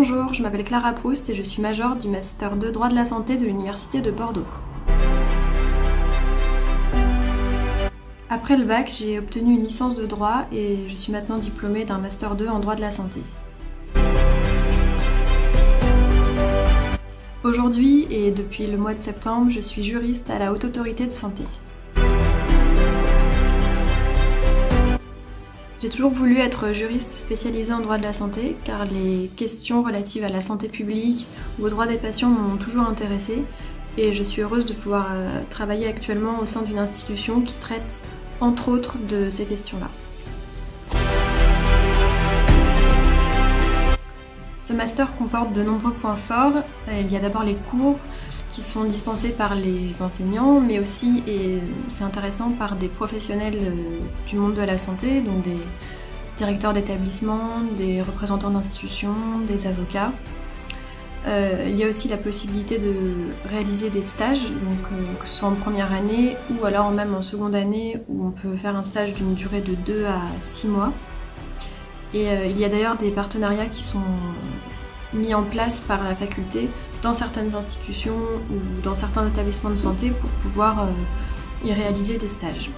Bonjour, je m'appelle Clara Proust et je suis majeure du Master 2 Droit de la Santé de l'Université de Bordeaux. Après le bac, j'ai obtenu une licence de droit et je suis maintenant diplômée d'un Master 2 en droit de la santé. Aujourd'hui et depuis le mois de septembre, je suis juriste à la Haute Autorité de Santé. J'ai toujours voulu être juriste spécialisée en droit de la santé car les questions relatives à la santé publique ou aux droits des patients m'ont toujours intéressée et je suis heureuse de pouvoir travailler actuellement au sein d'une institution qui traite entre autres de ces questions-là. Ce master comporte de nombreux points forts. Il y a d'abord les cours qui sont dispensés par les enseignants, mais aussi, et c'est intéressant, par des professionnels du monde de la santé, donc des directeurs d'établissement, des représentants d'institutions, des avocats. Il y a aussi la possibilité de réaliser des stages, donc, que ce soit en première année ou alors même en seconde année où on peut faire un stage d'une durée de 2 à 6 mois. Et il y a d'ailleurs des partenariats qui sont mis en place par la faculté dans certaines institutions ou dans certains établissements de santé pour pouvoir y réaliser des stages.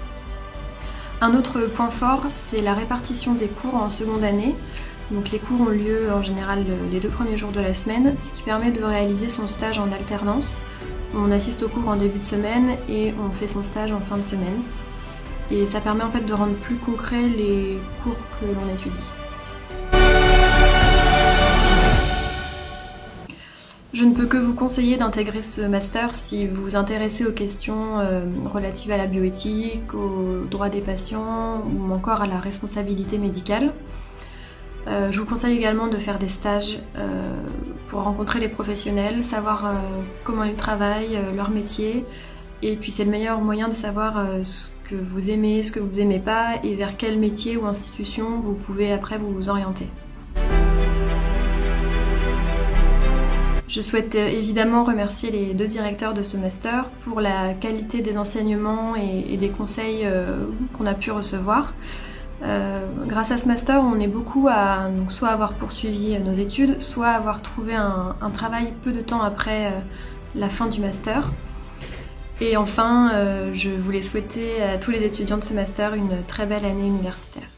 Un autre point fort, c'est la répartition des cours en seconde année. Donc les cours ont lieu en général les 2 premiers jours de la semaine, ce qui permet de réaliser son stage en alternance. On assiste aux cours en début de semaine et on fait son stage en fin de semaine. Et ça permet en fait de rendre plus concrets les cours que l'on étudie. Je ne peux que vous conseiller d'intégrer ce master si vous vous intéressez aux questions relatives à la bioéthique, aux droits des patients ou encore à la responsabilité médicale. Je vous conseille également de faire des stages pour rencontrer les professionnels, savoir comment ils travaillent, leur métier. Et puis c'est le meilleur moyen de savoir ce que vous aimez, ce que vous n'aimez pas et vers quel métier ou institution vous pouvez après vous orienter. Je souhaite évidemment remercier les 2 directeurs de ce master pour la qualité des enseignements et des conseils qu'on a pu recevoir. Grâce à ce master, on est beaucoup à soit avoir poursuivi nos études, soit avoir trouvé un travail peu de temps après la fin du master. Et enfin, je voulais souhaiter à tous les étudiants de ce master une très belle année universitaire.